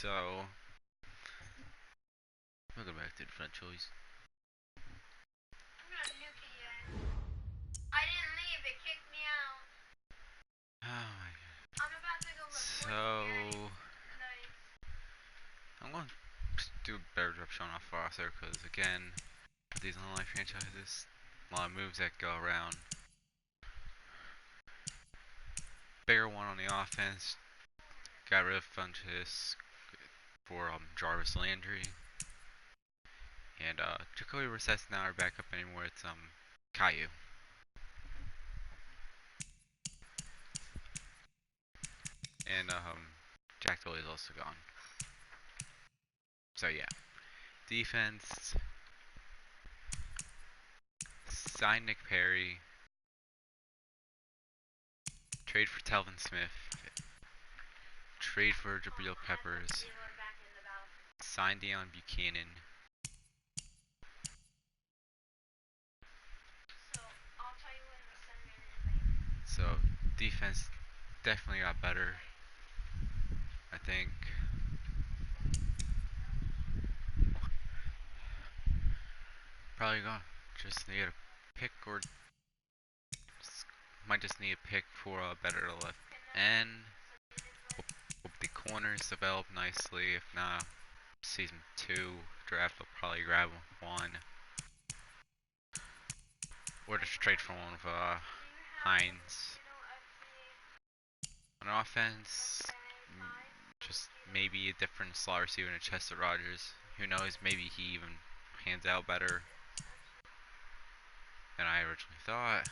So, we'll go back to the front choice. I'm not nuking yet. I didn't leave, it kicked me out. Oh my god. I'm about to go report So, Nice. I'm going to do a better job showing off roster because, again, these online franchises, a lot of moves that go around. Bigger one on the offense, got rid of Funchess for Jarvis Landry. And Jacoby Brissett's not our backup anymore, it's Caillou. And Jack Doyle is also gone. So yeah. Defense, sign Nick Perry, trade for Telvin Smith, trade for Jabril Peppers, sign Deion Buchanan. So defense definitely got better, I think. Probably gonna just need a pick, or might just need a pick for a better left end. Hope the corners develop nicely. If not, season 2 draft will probably grab one, or just trade for one of Hines. On offense, just maybe a different slot receiver than Chester Rogers. Who knows? Maybe he even hands out better than I originally thought.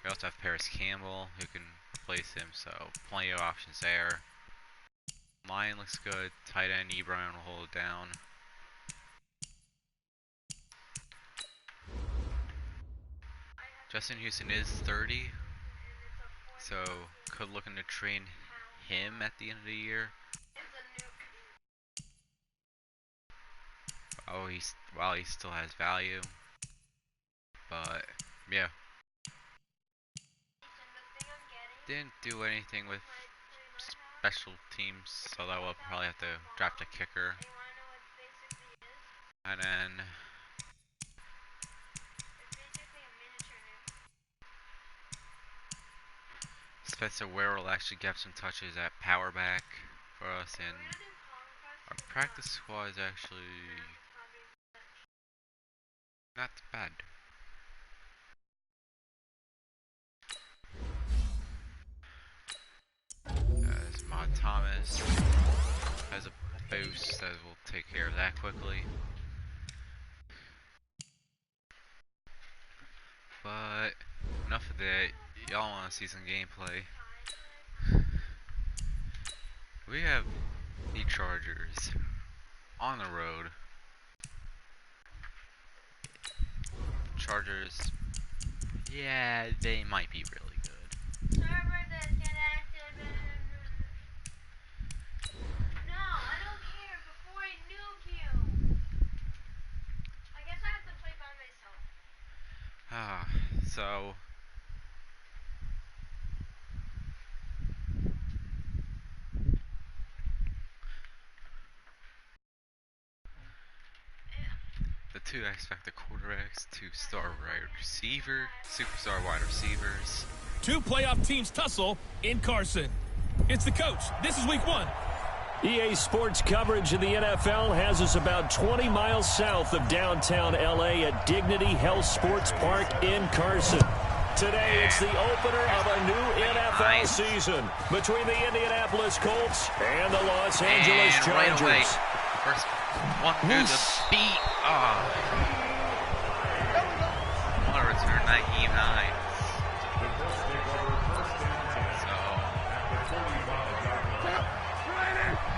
We also have Paris Campbell who can replace him, so plenty of options there. Line looks good. Tight end Ebron will hold it down. Justin Houston is 30, so could look into train him at the end of the year. Oh, while he still has value, but yeah, didn't do anything with special teams, so that we'll probably have to draft a kicker, and then Spencer Ware will actually get some touches at power back for us, and our practice squad is actually not bad. As Mod Thomas has a boost, that will take care of that quickly. But enough of that. Y'all want to see some gameplay? We have the Chargers on the road. Chargers, yeah, they might be really good. Server disconnected. No, I don't care. Before I nuke you. I guess I have to play by myself. So the two X Factor quarterbacks, 2-star wide receiver, superstar wide receivers. Two playoff teams tussle in Carson. It's the coach. This is week 1. EA Sports coverage of the NFL has us about 20 miles south of downtown LA at Dignity Health Sports Park in Carson. Today, it's the opener of a new NFL season between the Indianapolis Colts and the Los Angeles Chargers. Right away, first one through the beat. I want to return that E9.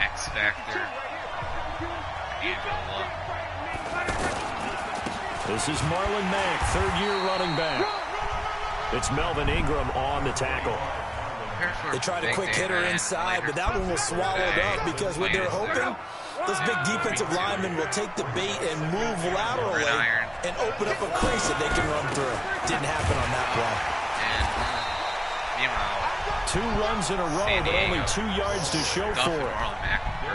X Factor. This is Marlon Mack, third-year running back. It's Melvin Ingram on the tackle. They tried a quick hitter inside, but that one was swallowed up because what they're hoping, this big defensive lineman will take the bait and move laterally and open up a crease that they can run through. Didn't happen on that play. And meanwhile, 2 runs in a row, but only 2 yards to show for it.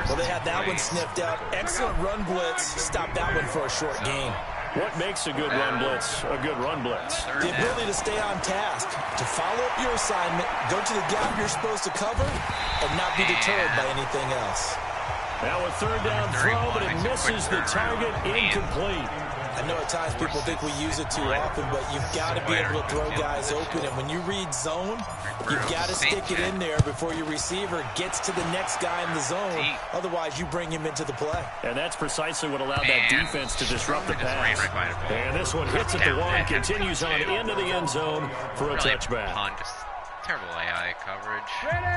Well, they had that one sniffed out. Excellent run blitz. Stopped that one for a short gain. What makes a good run blitz a good run blitz? The ability to stay on task, to follow up your assignment, go to the gap you're supposed to cover, and not be deterred by anything else. Now a 3rd down throw, but it misses the target, incomplete. I know at times people think we use it too often, but you've got to be able to throw guys open. And when you read zone, you've got to stick it in there before your receiver gets to the next guy in the zone. Otherwise, you bring him into the play. And that's precisely what allowed that defense to disrupt the pass. And this one hits at the 1, continues on into the end zone for a touchback. Terrible AI coverage.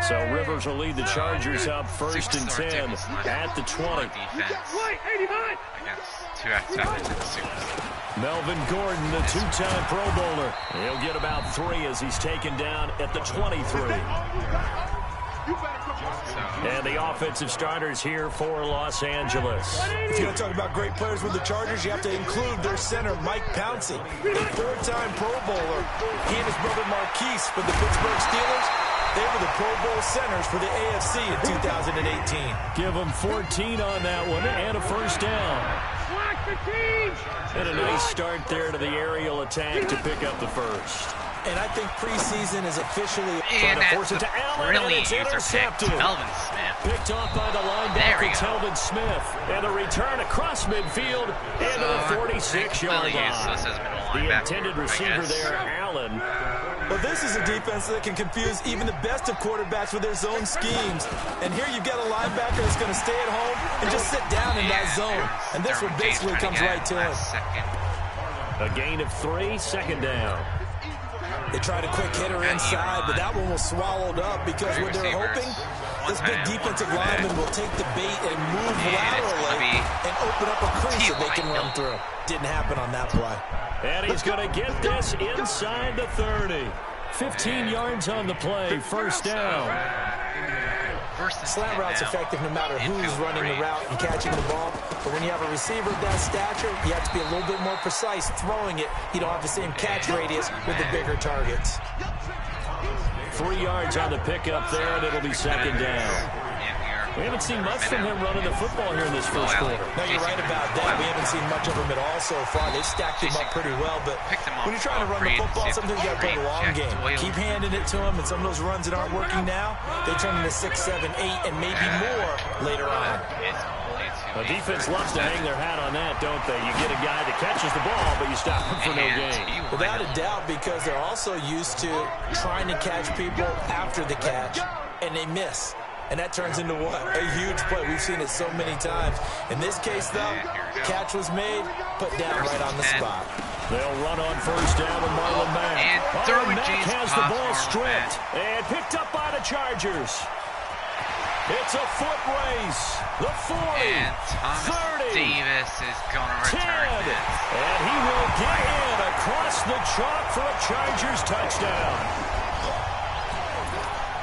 So Rivers will lead the Chargers up 1st and 10 at the 20. Melvin Gordon, the 2-time Pro Bowler. He'll get about 3 as he's taken down at the 23. And the offensive starters here for Los Angeles. If you're going to talk about great players with the Chargers, you have to include their center, Mike Pouncey, a 4-time Pro Bowler. He and his brother Marquise for the Pittsburgh Steelers. They were the Pro Bowl centers for the AFC in 2018. Give them 14 on that one and a 1st down. And a nice start there to the aerial attack to pick up the 1st. And I think preseason is officially trying to force it to Allen, and it's intercepted. Picked off by the linebacker, Telvin Smith. And a return across midfield into the 46-yard line. The intended receiver there, Allen. Well, this is a defense that can confuse even the best of quarterbacks with their zone schemes. And here you've got a linebacker that's going to stay at home and just sit down in that zone. And this one basically comes right to him. A gain of 3, 2nd down. They tried a quick hitter inside, but that one was swallowed up because what they're hoping, this big defensive lineman will take the bait and move laterally and open up a crease that they can run through. Didn't happen on that play. And he's going to get this inside the 30. 15 yards on the play, 1st down. Slant route's effective no matter who's running the route and catching the ball. But when you have a receiver of that stature, you have to be a little bit more precise throwing it. You don't have the same catch radius with the bigger targets. 3 yards on the pickup there, and it'll be 2nd down. We haven't seen much from him running the football here in this 1st quarter. No, you're right about that. We haven't seen much of him at all so far. They've stacked him up pretty well, but when you're trying to run the football, sometimes you got to play the long game. Keep handing it to him, and some of those runs that aren't working now, they turn into 6, 7, 8, and maybe more later on. The defense loves to hang their hat on that, don't they? You get a guy that catches the ball, but you stop him for no gain. Without a doubt, because they're also used to trying to catch people after the catch, and they miss. And that turns into what? A huge play. We've seen it so many times. In this case, though, catch was made, put down right on the spot. They'll run on 1st down with Marlon Mack. Marlon Mack has the ball stripped and picked up by the Chargers. It's a foot race. The 40, and Thomas 30, Davis is going to return 10, this. and he will get in across the chalk for a Chargers touchdown.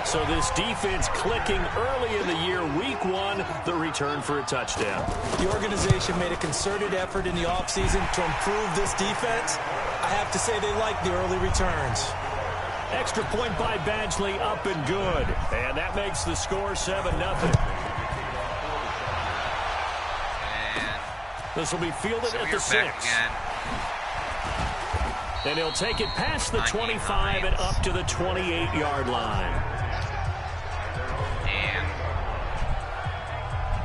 So this defense clicking early in the year, week 1, the return for a touchdown. The organization made a concerted effort in the offseason to improve this defense. I have to say they like the early returns. Extra point by Badgley, up and good. And that makes the score 7-0. This will be fielded at the 6. And he'll take it past the 25 and up to the 28-yard line.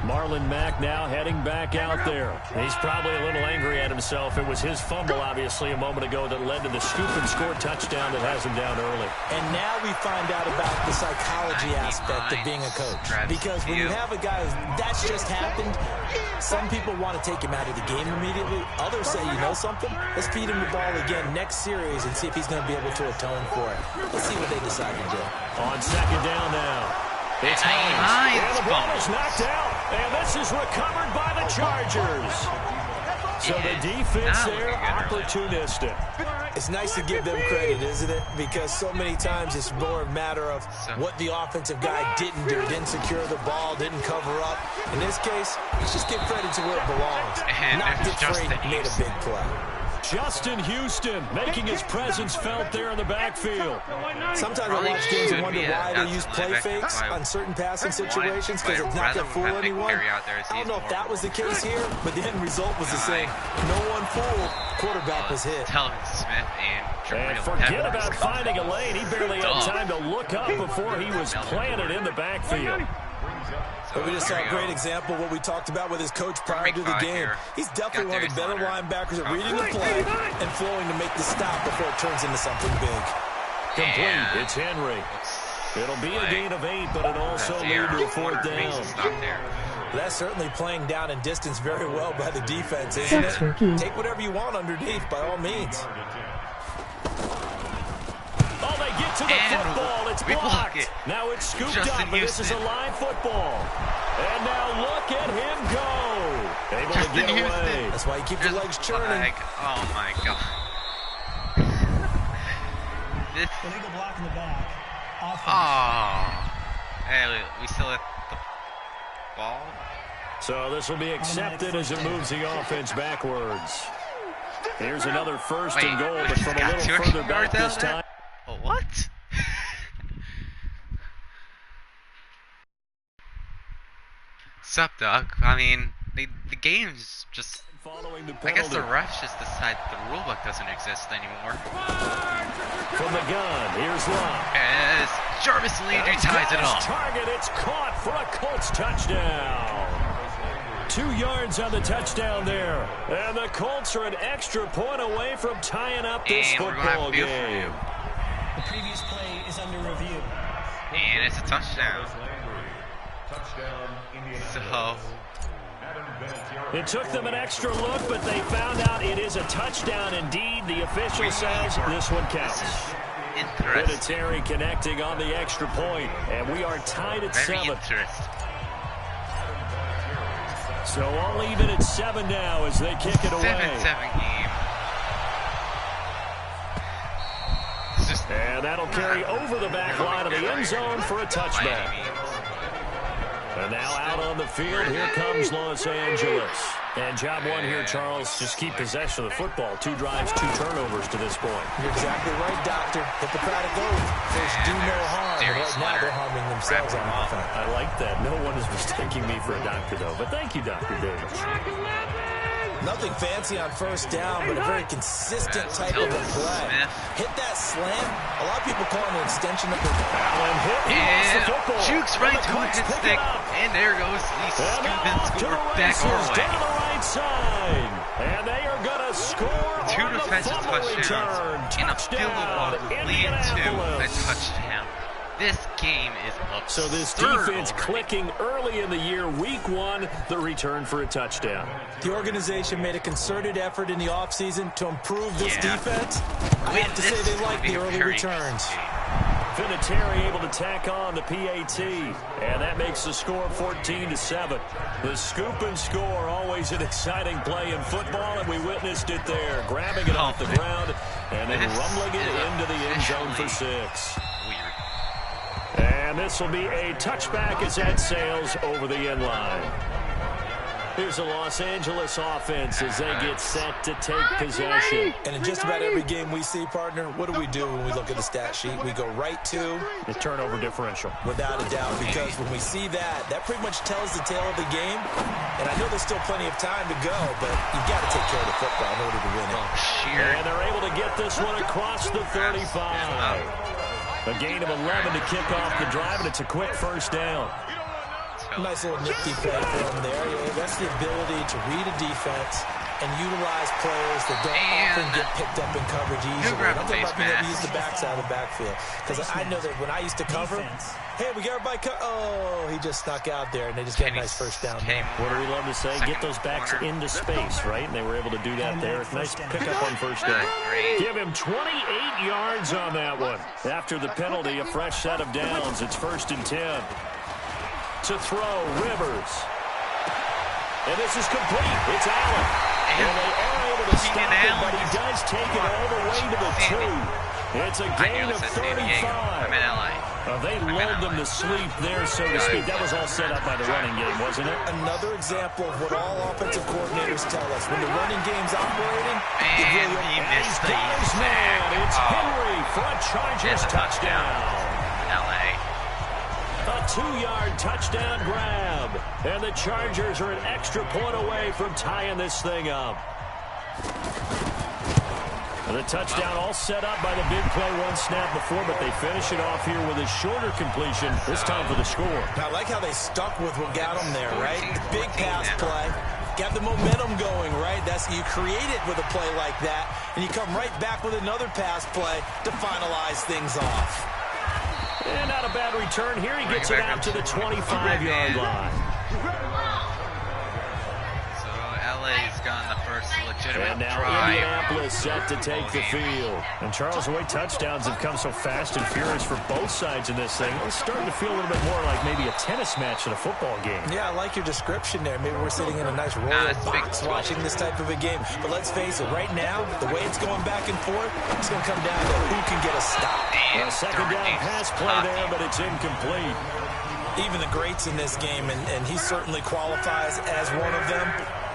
Marlon Mack now heading back out there. He's probably a little angry at himself. It was his fumble, obviously, a moment ago that led to the scoop and score touchdown that has him down early. And now we find out about the psychology aspect of being a coach. Because when you have a guy that's just happened, some people want to take him out of the game immediately. Others say, you know something? Let's feed him the ball again next series and see if he's going to be able to atone for it. Let's see what they decide to do. On 2nd down now. It's Hines. And the ball is knocked out. And this is recovered by the Chargers. So the defense there, opportunistic. It's nice to give them credit, isn't it? Because so many times it's more a matter of what the offensive guy didn't do. Didn't secure the ball, didn't cover up. In this case, let's just give credit to where it belongs. Knocked it free, made a big play. Justin Houston making his presence felt there in the backfield. Sometimes I watch games and wonder why they use play fakes on certain passing situations because it's not going to fool anyone. I don't know if that was the case here, but the end result was the same. No one fooled. Quarterback was hit. And forget about finding a lane. He barely had time to look up before he was planted in the backfield. But we just saw a great example of what we talked about with his coach prior to the game. He's definitely one of the better linebackers at reading the play and flowing to make the stop before it turns into something big. Complete. It's Henry. It'll be a gain of 8, but it also lead to a 4th down. That's certainly playing down in distance very well by the defense, isn't it? Take whatever you want underneath, by all means. Oh, they get to the football. It's blocked. Now it's scooped up, but this is a live football. And now look at him go. Able to get away. That's why you keep your legs churning. Oh, my God. Illegal block in the back. Hey, we still at the ball? So this will be accepted as it moves the offense backwards. Here's another 1st and goal, but from a little further back this time. What? Sup, Doug? I mean, the game's just... I guess the refs just decide the rulebook doesn't exist anymore. From the gun, here's Love. As Jarvis Landry ties it up. Target, it's caught for a Colts touchdown. 2 yards on the touchdown there. And the Colts are an extra point away from tying up this football game. The previous play is under review. And it's a touchdown. So... It took them an extra look, but they found out it is a touchdown indeed. The official says this one counts. Vinatieri connecting on the extra point, and we are tied at 7. So all even at 7 now as they kick it away. 7-7 game. And that'll carry over the back line of the end zone for a touchback. And now out on the field, here comes Los Angeles. And job one here, Charles, just keep possession of the football. 2 drives, 2 turnovers to this point. You're exactly right, Doctor. Hippocratic oath. First, do no harm. Right now, they're harming themselves on offense. I like that. No one is mistaking me for a doctor, though. But thank you, Dr. Davis. Nothing fancy on 1st down, but a very consistent type of a play. Hit that slam. A lot of people call it an extension of the Allen hit. He lost the football. Jukes right to his stick. And there goes the scoop and score back our way. Down the right side. And they are going to score 2 on defensive the fumble return. touchdowns and a field goal lead to a touchdown. This game is absurd. So this defense clicking early in the year, week 1, the return for a touchdown. The organization made a concerted effort in the offseason to improve this defense. I have to say they like the early returns. Vinatieri able to tack on the PAT, and that makes the score 14-7. The scoop and score, always an exciting play in football, and we witnessed it there, grabbing it off the ground and then rumbling it into the end zone for 6. And this will be a touchback as that sails over the end line. Here's the Los Angeles offense as they get set to take possession. And in just about every game we see, partner, what do we do when we look at the stat sheet? We go right to the turnover differential. Without a doubt, because when we see that, that pretty much tells the tale of the game. And I know there's still plenty of time to go, but you've got to take care of the football in order to win it. And they're able to get this one across the 35. A gain of 11 to kick off the drive, and it's a quick 1st down. Nice little nifty play for him there. That's the ability to read a defense and utilize players that don't often get picked up in coverage easily. I'm talking about being able to use the backside of the backfield. Because I know that when I used to cover, hey, we got everybody oh, he just snuck out there, and they just got a nice 1st down there. What do we love to say? Get those backs into space, right? And they were able to do that there. Nice pickup on 1st down. Give him 28 yards on that one. After the penalty, a fresh set of downs. It's 1st and 10. To throw, Rivers. And this is complete. It's Allen. And they are able to stop it, but he does take it all the way to the 2. It's a gain of 35. I'm in LA. They lulled them to sleep there, so to speak. That was all set up by the running game, wasn't it? Another example of what all offensive coordinators tell us. When the running game's operating, And he missed the man. It's sack. Henry for a Chargers touchdown. LA. A 2-yard touchdown grab. And the Chargers are an extra point away from tying this thing up. The touchdown all set up by the big play one snap before, but they finish it off here with a shorter completion, this time for the score. I like how they stuck with what got them there, right? The big pass play. Got the momentum going, right? That's you create it with a play like that, and you come right back with another pass play to finalize things off. And not a bad return here. He gets it out to the 25-yard line. LA's gotten the first legitimate and now drive. Indianapolis set to take the field. And Charles, the way touchdowns have come so fast and furious for both sides in this thing, it's starting to feel a little bit more like maybe a tennis match than a football game. Yeah, I like your description there. Maybe we're sitting in a nice royal box watching this type of a game. But let's face it, right now, the way it's going back and forth, it's going to come down to who can get a stop. A second down pass play there, but it's incomplete. Even the greats in this game, and he certainly qualifies as one of them,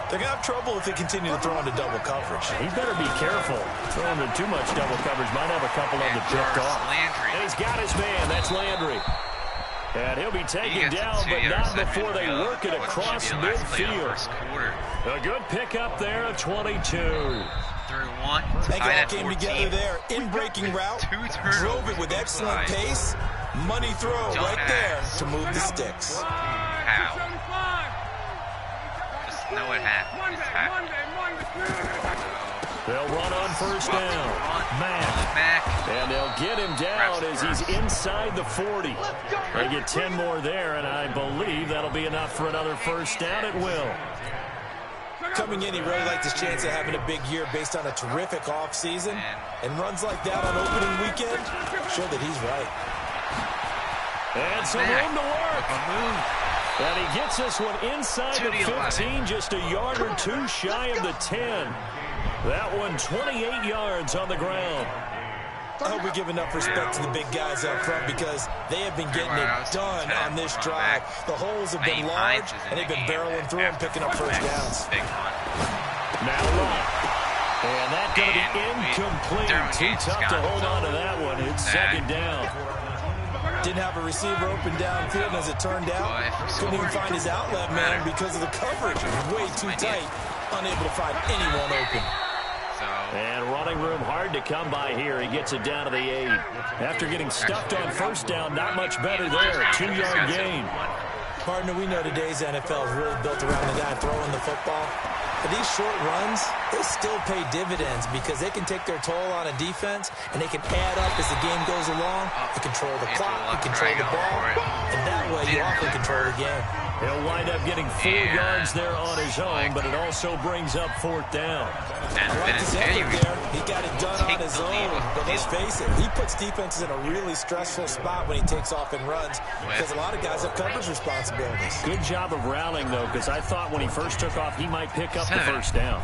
they're going to have trouble if they continue to throw into double coverage. He better be careful. Throwing into too much double coverage might have a couple of them picked off. And he's got his man. That's Landry. And he'll be taken down, but not before they work it across midfield. A good pickup there at 22. Through one. They all came together there. In breaking route. Drove it with excellent pace. Money throw right there to move the sticks. How? Know what happened. They'll run on first down. Mack. And they'll get him down as he's inside the 40. They get 10 more there, and I believe that'll be enough for another first down. It will. Coming in, he really liked his chance of having a big year based on a terrific offseason. And runs like that on opening weekend show that he's right. And some room to work. And he gets this one inside the 15, just a yard or two shy of the 10. That one 28 yards on the ground. I hope we give enough respect to the big guys up front because they have been getting it done on this drive. The holes have been large, and they've been barreling through and picking up first downs. Now look. And that's going to be incomplete. Too tough to hold on to that one. It's second down. Didn't have a receiver open downfield, and as it turned out, couldn't even find his outlet man because of the coverage. Way too tight, unable to find anyone open. And running room hard to come by here. He gets it down to the 8. After getting stuffed on first down, not much better there. 2-yard gain. Partner, we know today's NFL is really built around the guy throwing the football. But these short runs, they still pay dividends because they can take their toll on a defense, and they can add up as the game goes along. They control the clock, they control the ball, and that way you often control the game. He'll wind up getting 4 yards there on his own, but it also brings up fourth down. I like his effort there. He got it done on his own, but let's face it, he puts defenses in a really stressful spot when he takes off and runs because a lot of guys have coverage responsibilities. Good job of rallying, though, because I thought when he first took off, he might pick up the first down.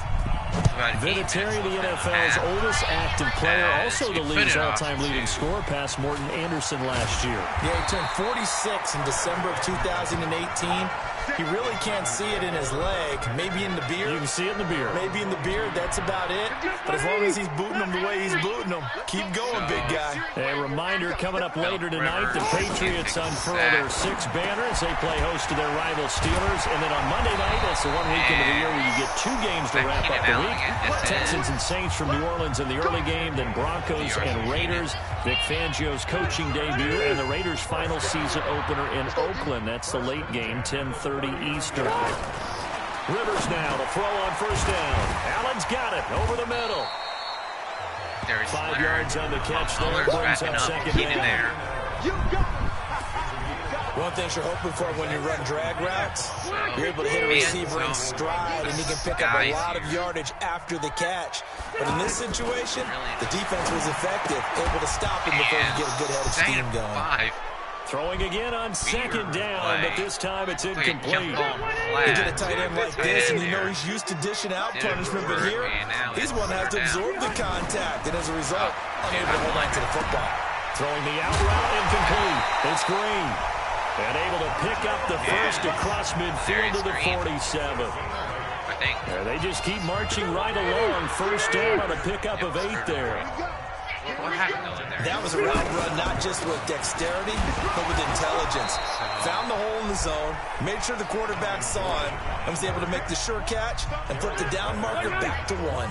Vinatieri, the NFL's oldest active player, also the league's all-time leading scorer, past Morton Anderson last year. Yeah, he turned 46 in December of 2018. He really can't see it in his leg. Maybe in the beard. You can see it in the beard. Maybe in the beard. That's about it. But as long as he's booting him the way he's booting him, keep going, big guy. A reminder coming up later tonight, the Patriots unfurl their 6 banners. They play host to their rival Steelers. And then on Monday night, that's the one weekend of the year where you get 2 games to wrap up the week. Texans and Saints from New Orleans in the early game, then Broncos and Raiders. Vic Fangio's coaching debut and the Raiders' final season opener in Oakland. That's the late game, 10:30 Eastern. Rivers now to throw on first down. Allen's got it over the middle. 5 yards on the catch there. Brings up second down. One thing you're hoping for when you run drag routes, you're able to hit a receiver in stride, and he can pick up a lot of yardage after the catch. But in this situation, the defense was effective, able to stop him before he get a good head of steam going. Throwing again on second down, but this this time it's incomplete. You get a tight end like this, and you know he's used to dishing out punishment, but here, he's one that has to absorb the contact, and as a result, unable to hold on to the football. Throwing the out route, incomplete. It's Green. And able to pick up the first across midfield to the 47. Yeah, they just keep marching right along. First down on a pickup of 8 there. What happened over there? That was a route run, not just with dexterity, but with intelligence. Found the hole in the zone, made sure the quarterback saw him, and was able to make the sure catch and put the down marker back to 1.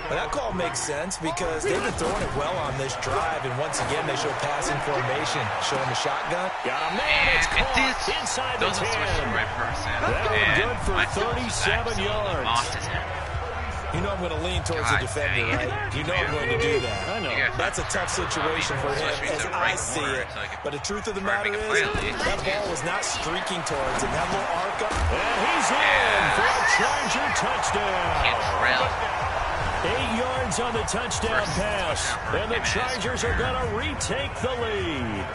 But that call makes sense because they've been throwing it well on this drive, and once again they show passing formation, showing the shotgun. Got a man, it's caught inside the 10. Right person. That one good for 37 yards. You know I'm going to lean towards the defender, right? You know I'm going to do that. I know. That's a tough situation for him as I see it. But the truth of the matter is, that ball was not streaking towards him. That little arc up. And he's in for a Charger touchdown. 8 yards on the touchdown pass. And the Chargers are going to retake the lead.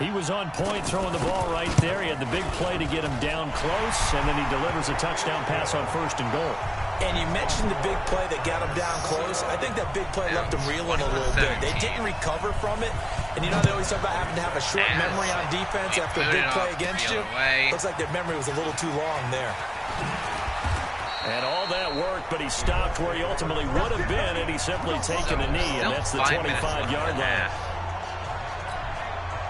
He was on point throwing the ball right there. He had the big play to get him down close, and then he delivers a touchdown pass on 1st and goal. And you mentioned the big play that got him down close. I think that big play left him reeling a little bit. They didn't recover from it. And you know they always talk about having to have a short memory on defense after a big play against you. Looks like their memory was a little too long there. And all that work, but he stopped where he ultimately would have been had he simply taken a knee, and that's the 25-yard line.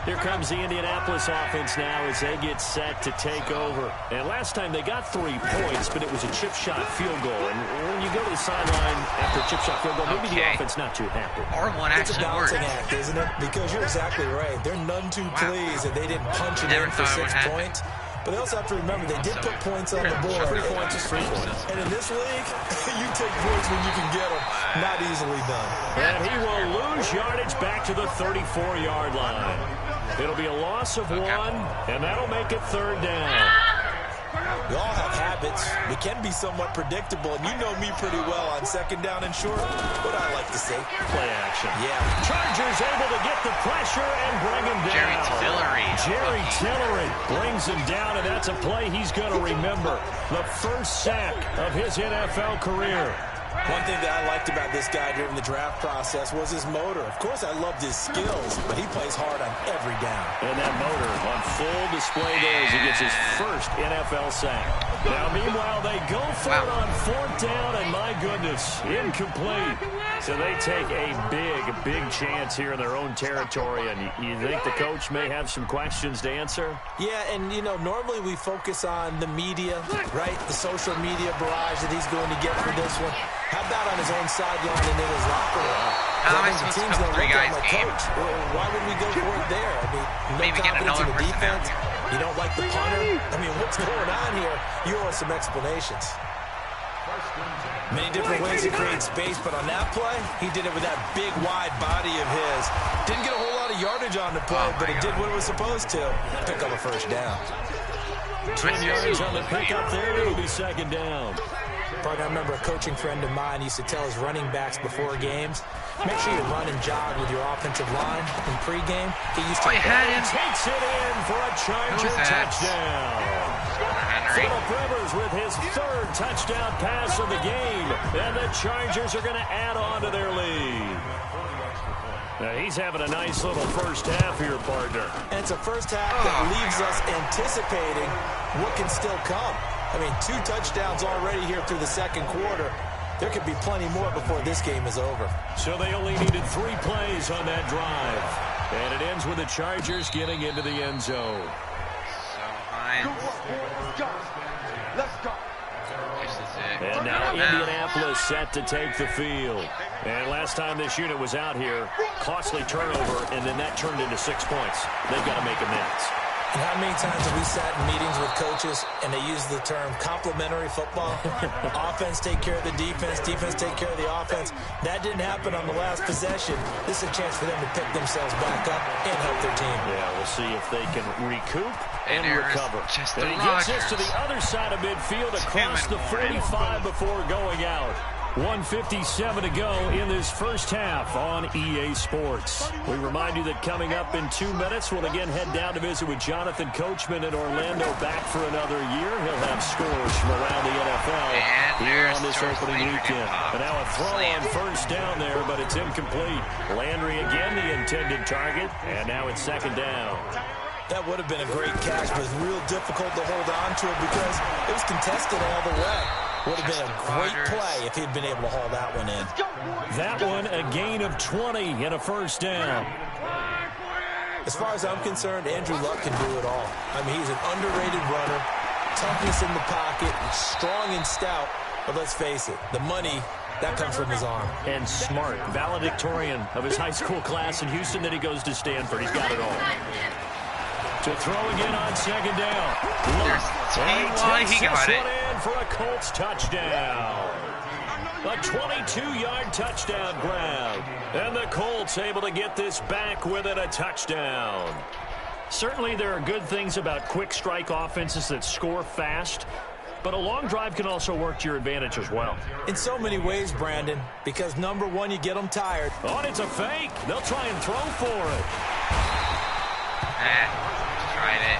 Here comes the Indianapolis offense now as they get set to take over. And last time they got 3 points, but it was a chip shot field goal. And when you go to the sideline after a chip shot field goal, maybe the offense not too happy. R1 it's a balancing act, isn't it? Because you're exactly right. They're none too pleased that they didn't punch it in for 6 points. But they also have to remember they did put points on the board. 3 points is 3 points. And in this league, you take points when you can get them. Not easily done. And he will lose yardage back to the 34-yard line. It'll be a loss of 1, and that'll make it 3rd down. We all have habits. We can be somewhat predictable, and you know me pretty well on 2nd down and short. What I like to say. Play action. Yeah. Chargers able to get the pressure and bring him down. Jerry Tillery brings him down, and that's a play he's going to remember. The first sack of his NFL career. One thing that I liked about this guy during the draft process was his motor. Of course, I loved his skills, but he plays hard on every down. And that motor on full display there as he gets his first NFL sack. Now, meanwhile, they go for it on 4th down, and my goodness, incomplete. So they take a big chance here in their own territory, and you think the coach may have some questions to answer? Yeah, and, you know, normally we focus on the media, right? The social media barrage that he's going to get for this one. How about on his own sideline and in his locker room? How am I supposed to cover 3 guys game? Coach, why would we go for it there? I mean, no confidence in the defense. You don't like the punter. I mean, what's going on here? You owe us some explanations. Many different ways to create space, but on that play, he did it with that big, wide body of his. Didn't get a whole lot of yardage on the play, but it did what it was supposed to. Pick up a 1st down. 10 yards on the pickup there. It'll be 2nd down. I remember a coaching friend of mine used to tell his running backs before games, make sure you run and jog with your offensive line in pregame. He used to takes it in for a Charger touchdown. Phillip Rivers with his 3rd touchdown pass of the game, and the Chargers are going to add on to their lead. Now he's having a nice little first half here, partner. And it's a first half that leaves us anticipating what can still come. I mean, 2 touchdowns already here through the 2nd quarter. There could be plenty more before this game is over. So they only needed 3 plays on that drive. And it ends with the Chargers getting into the end zone. Let's go. And now Indianapolis set to take the field. And last time this unit was out here, costly turnover, and then that turned into 6 points. They've got to make amends. And how many times have we sat in meetings with coaches and they use the term complementary football? Offense take care of the defense, defense take care of the offense. That didn't happen on the last possession. This is a chance for them to pick themselves back up and help their team. Yeah, we'll see if they can recoup and recover. And he gets this to the other side of midfield across the 45 before going out. 1:57 to go in this first half on EA Sports. We remind you that coming up in 2 minutes, we'll again head down to visit with Jonathan Coachman in Orlando, back for another year. He'll have scores from around the NFL here on this opening weekend. But now a throw on first down there, but it's incomplete. Landry again the intended target, and now it's second down. That would have been a great catch, but it's real difficult to hold on to it because it was contested all the way. Would have been a great play if he'd been able to haul that one in. That one a gain of 20 and a first down. As far as I'm concerned, Andrew Luck can do it all. I mean, he's an underrated runner, toughness in the pocket, strong and stout. But let's face it, the money, that comes from his arm. And smart, valedictorian of his high school class in Houston, then he goes to Stanford. He's got it all. To throw again on second down. Why he got it in for a Colts touchdown. A 22-yard touchdown grab. And the Colts able to get this back within a touchdown. Certainly there are good things about quick strike offenses that score fast, but a long drive can also work to your advantage as well. In so many ways, Brandon, because number one, you get them tired. Oh, and it's a fake. They'll try and throw for it. Tried it.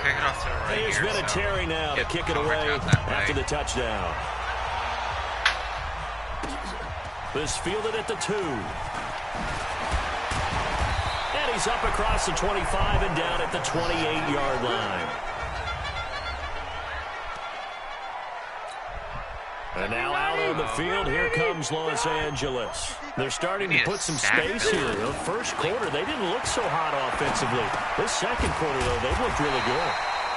Kick it off to the right. There's Vinatieri now to kick it away after the touchdown. This fielded at the 2. And he's up across the 25 and down at the 28-yard line. And now out on the field, here comes Los Angeles. They're starting to put some space here. The first quarter, they didn't look so hot offensively. This second quarter, though, they've looked really good.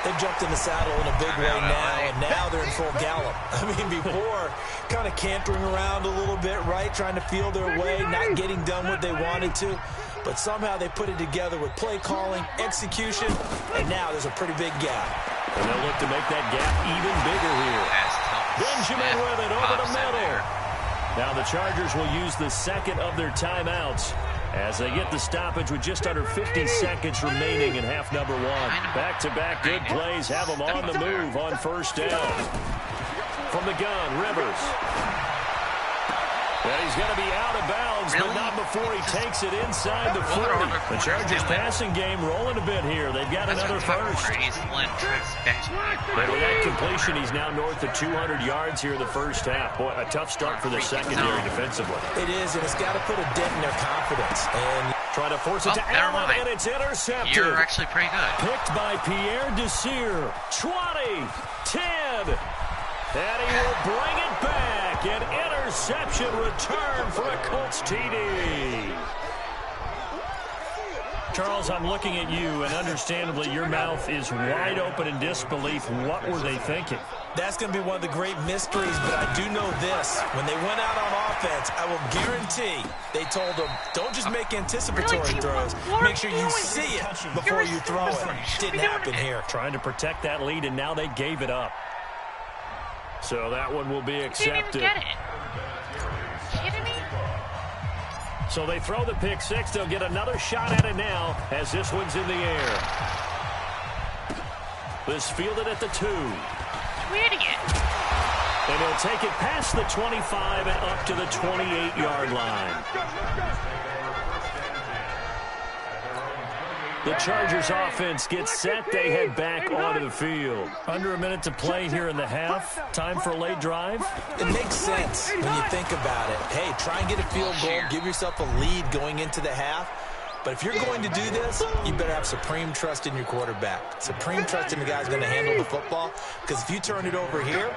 They've jumped in the saddle in a big way now, and now they're in full gallop. I mean, before, kind of cantering around a little bit, right, trying to feel their way, not getting done what they wanted to. But somehow they put it together with play calling, execution, and now there's a pretty big gap. And they'll look to make that gap even bigger here. Benjamin with it over the middle. Now the Chargers will use the second of their timeouts as they get the stoppage with just under 50 seconds remaining in half number 1. Back-to-back good plays have them on the move on first down. From the gun, Rivers. And he's going to be out of bounds, but not before he takes it inside the 40. The Chargers passing game rolling a bit here. They've got another first. But with that completion, he's now north of 200 yards here in the first half. Boy, a tough start for the secondary defensively. It is, and it's got to put a dent in their confidence. And try to force it to Allen, and it's intercepted. You're actually pretty good. Picked by Pierre Desir. 20, 10. And he will bring it back. An interception return for a Colts TD. Charles, I'm looking at you, and understandably, your mouth is wide open in disbelief. What were they thinking? That's going to be one of the great mysteries, but I do know this. When they went out on offense, I will guarantee they told them, don't just make anticipatory throws. Make sure you see it before you throw it. Didn't happen here. Trying to protect that lead, and now they gave it up. So that one will be accepted. Didn't even get it. Kidding me? So they throw the pick 6. They'll get another shot at it now as this one's in the air. This fielded at the 2. Weird again. And he'll take it past the 25 and up to the 28-yard line. The Chargers offense gets set. They head back onto the field. Under a minute to play here in the half. Time for a late drive. It makes sense when you think about it. Hey, try and get a field goal. Give yourself a lead going into the half. But if you're going to do this, you better have supreme trust in your quarterback. Supreme trust in the guy who's going to handle the football. Because if you turn it over here,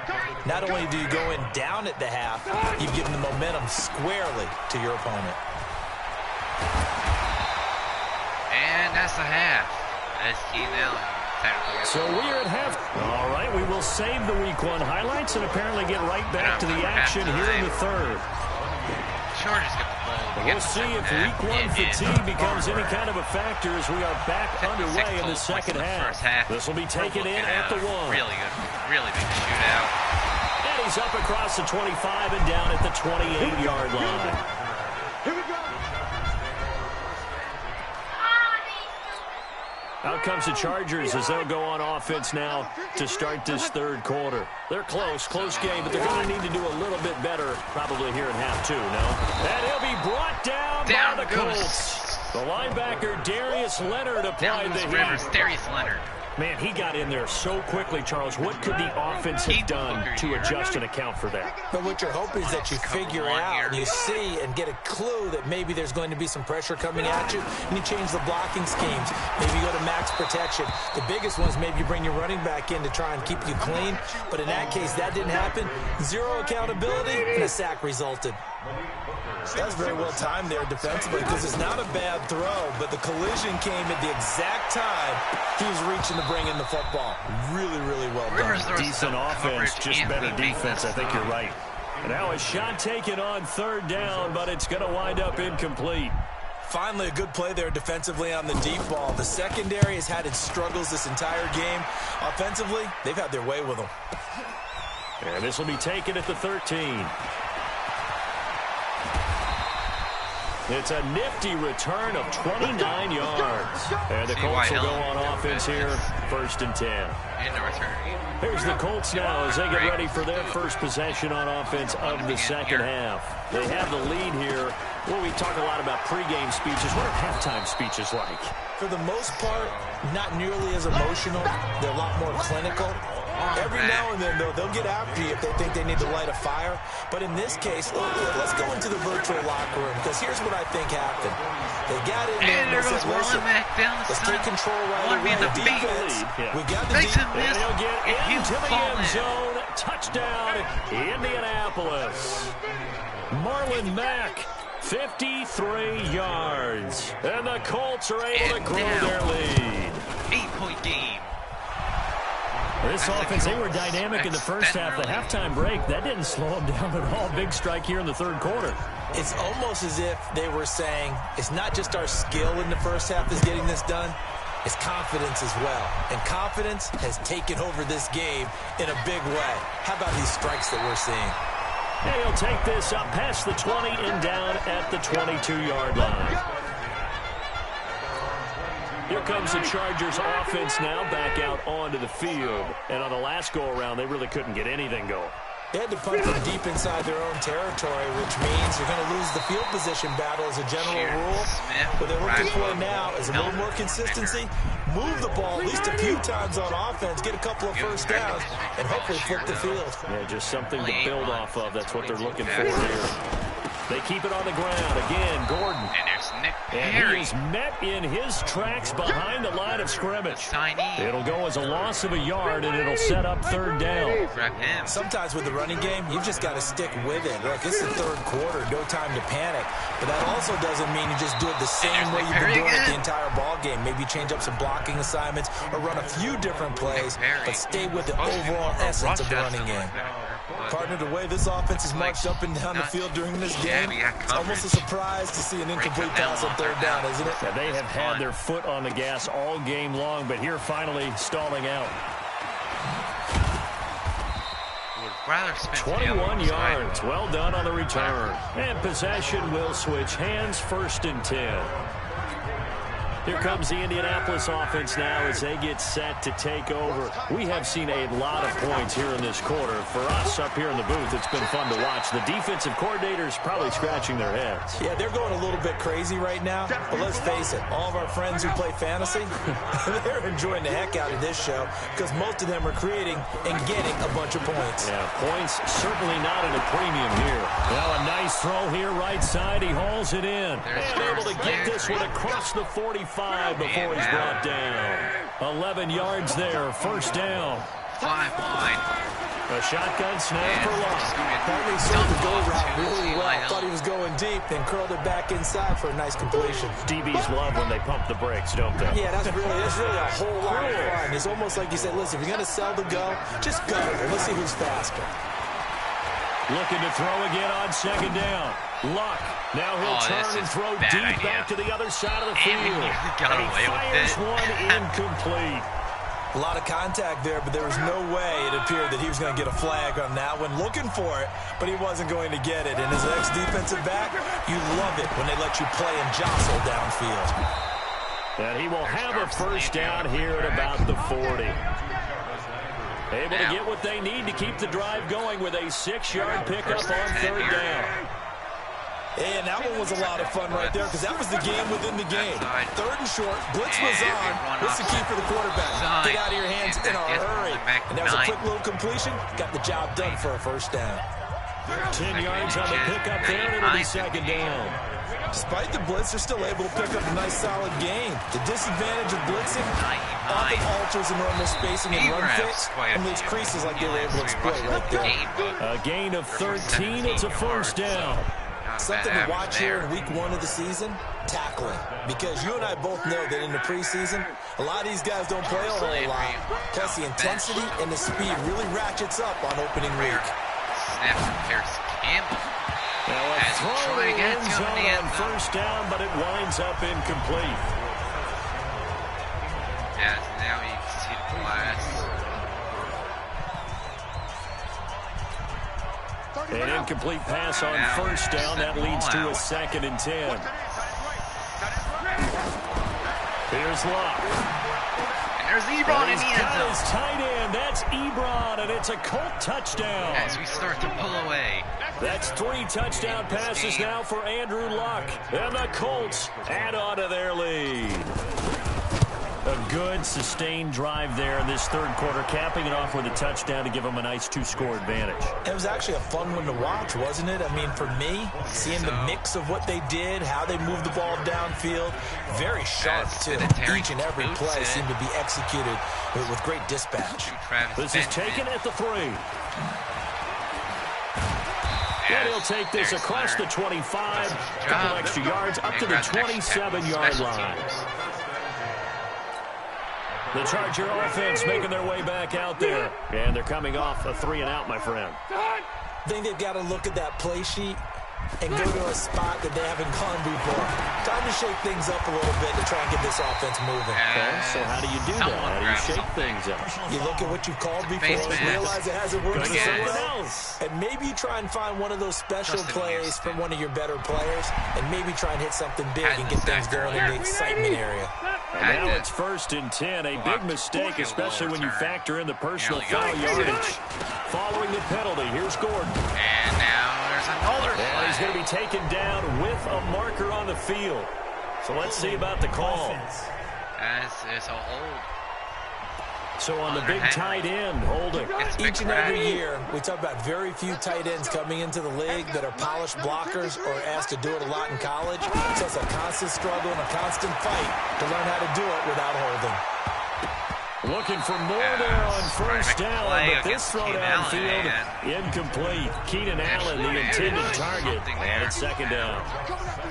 not only do you go in down at the half, you've given the momentum squarely to your opponent. And that's the half. That's So we're at half. All right, we will save the Week 1 highlights and apparently get right back to the action here in the third. Chargers get the ball. We'll see if Week 1 fatigue becomes any kind of a factor as we are back underway in the second half. This will be taken in at the 1. Really good. Really big shootout. And he's up across the 25 and down at the 28-yard line. Out comes the Chargers as they'll go on offense now to start this third quarter. They're close game, but they're going to need to do a little bit better probably here in half two, no? And he'll be brought down by the Colts. The linebacker, Darius Leonard, applied the heat. Darius Leonard. Man, he got in there so quickly, Charles. What could the offense have done to adjust and account for that? But what you're hoping is that you figure out, you see, and get a clue that maybe there's going to be some pressure coming at you, and you change the blocking schemes. Maybe you go to max protection. The biggest one is maybe you bring your running back in to try and keep you clean. But in that case, that didn't happen. Zero accountability, and a sack resulted. That's very well timed there defensively because it's not a bad throw, but the collision came at the exact time he was reaching to bring in the football. Really, really well done. Decent offense, just better defense. I think you're right. And now a shot taken on third down, but it's going to wind up incomplete. Finally, a good play there defensively on the deep ball. The secondary has had its struggles this entire game. Offensively, they've had their way with them. And this will be taken at the 13. It's a nifty return of 29 yards. And the Colts will go on offense here, 1st and 10. Here's the Colts now as they get ready for their first possession on offense of the second half. They have the lead here. Well, we talk a lot about pregame speeches. What are halftime speeches like? For the most part, not nearly as emotional. They're a lot more clinical. Every now and then, though, they'll get after you if they think they need to light a fire. But in this case, let's go into the virtual locker room, because here's what I think happened. They got in there and they said, listen, let's take control right away. The defense, we got the defense. And he'll get into the end zone. Touchdown, Indianapolis. Marlon Mack, 53 yards. And the Colts are able to grow their lead. 8-point game. This offense, they were dynamic in the first half. The halftime break, that didn't slow them down at all. Big strike here in the third quarter. It's almost as if they were saying, it's not just our skill in the first half that's getting this done, it's confidence as well. And confidence has taken over this game in a big way. How about these strikes that we're seeing? And he'll take this up past the 20 and down at the 22-yard line. Here comes the Chargers offense now back out onto the field. And on the last go-around, they really couldn't get anything going. They had to punt them deep inside their own territory, which means you're going to lose the field position battle as a general rule. What they're looking for now is a little more consistency, move the ball at least a few times on offense, get a couple of first downs, and hopefully flip the field. Yeah, just something to build off of. That's what they're looking for here. They keep it on the ground. Again, Gordon. And there's Nick And Perry. he is met in his tracks behind the line of scrimmage. It'll go as a loss of a yard, and it'll set up third down. Sometimes with the running game, you've just got to stick with it. Look, it's the third quarter, no time to panic. But that also doesn't mean you just do it the same way you've been doing it the entire ball game. Maybe change up some blocking assignments or run a few different plays, but stay with the overall essence of the running game. Partner, the way this offense is marched up and down the field during this game, it's almost a surprise to see an incomplete pass on third down, isn't it? Yeah, they have had their foot on the gas all game long, but here finally stalling out. 21 yards. Well done on the return. And possession will switch hands, 1st and 10. Here comes the Indianapolis offense now as they get set to take over. We have seen a lot of points here in this quarter. For us up here in the booth, it's been fun to watch. The defensive coordinators probably scratching their heads. Yeah, they're going a little bit crazy right now. But let's face it, all of our friends who play fantasy, they're enjoying the heck out of this show because most of them are creating and getting a bunch of points. Yeah, points certainly not at a premium here. Well, a nice throw here right side. He hauls it in. And able to get this one across the 45 before he's brought down. 11 yards there, 1st down. 5 line. A shotgun snap for Luck. Apparently served the go route really well. Thought he was going deep, then curled it back inside for a nice completion. DBs love when they pump the brakes, don't they? Yeah, that's really a whole lot of fun. It's almost like you said, listen, if you're going to sell the go, just go. Let's see who's faster. Looking to throw again on 2nd down. Luck. Now he'll turn and throw deep back to the other side of the field. And he fires one incomplete. A lot of contact there, but there was no way it appeared that he was going to get a flag on that one. Looking for it, but he wasn't going to get it. And as an ex-defensive back, you love it when they let you play and jostle downfield. And he will have a first down here at about the 40. Able to get what they need to keep the drive going with a 6-yard pickup on third down. And that one was a lot of fun right there because that was the game within the game. Third and short, blitz was on. What's the key for the quarterback? Get out of your hands in a hurry. And that was a quick little completion. Got the job done for a first down. 10 yards on the pickup there, and it'll be second down. Despite the blitz, they're still able to pick up a nice, solid gain. The disadvantage of blitzing often alters the normal spacing and run fits, and leaves creases like they were able to exploit right there. A gain of 13. It's a first down. Something to watch here in week 1 of the season, tackling. Because you and I both know that in the preseason, a lot of these guys don't play a whole lot. Plus, the intensity and the speed really ratchets up on opening week. Snap from Harris Campbell. Now a throw ends on first down, but it winds up incomplete. As now you can see the blast. An incomplete pass on first down. That leads to a 2nd and 10. Here's Locke. And there's Ebron in the end zone. His tight end. That's Ebron, and it's a Colt touchdown. As we start to pull away. That's 3 touchdown passes now for Andrew Luck. And the Colts add on to their lead. A good, sustained drive there in this third quarter, capping it off with a touchdown to give them a nice 2-score advantage. It was actually a fun one to watch, wasn't it? I mean, for me, seeing the mix of what they did, how they moved the ball downfield, very sharp, too. Each and every play seemed to be executed with great dispatch. This is taken at the 3. And he'll take this across the 25, a couple extra yards, up to the 27-yard line. The Charger offense making their way back out there. And they're coming off a 3-and-out, my friend. I think they've got to look at that play sheet and go to a spot that they haven't gone before. Time to shake things up a little bit to try and get this offense moving. Okay, so how do you do that? How do you shake things up? You look at what you've called before, realize it hasn't worked for someone else. And maybe you try and find one of those special plays from one of your better players, and maybe try and hit something big and get things going in the excitement area. And now it's 1st and 10. A big mistake, especially when you factor in the personal foul yardage. Following the penalty, here's Gordon. And now there's another flag. And he's going to be taken down with a marker on the field. So let's see about the call. As it's a hold. So on the big tight end, holding. Each and every year, we talk about very few tight ends coming into the league that are polished blockers or asked to do it a lot in college. So it's a constant struggle and a constant fight to learn how to do it without holding. Looking for more there on first down, but this throw downfield incomplete. Keenan Allen, the intended target, and it's 2nd down.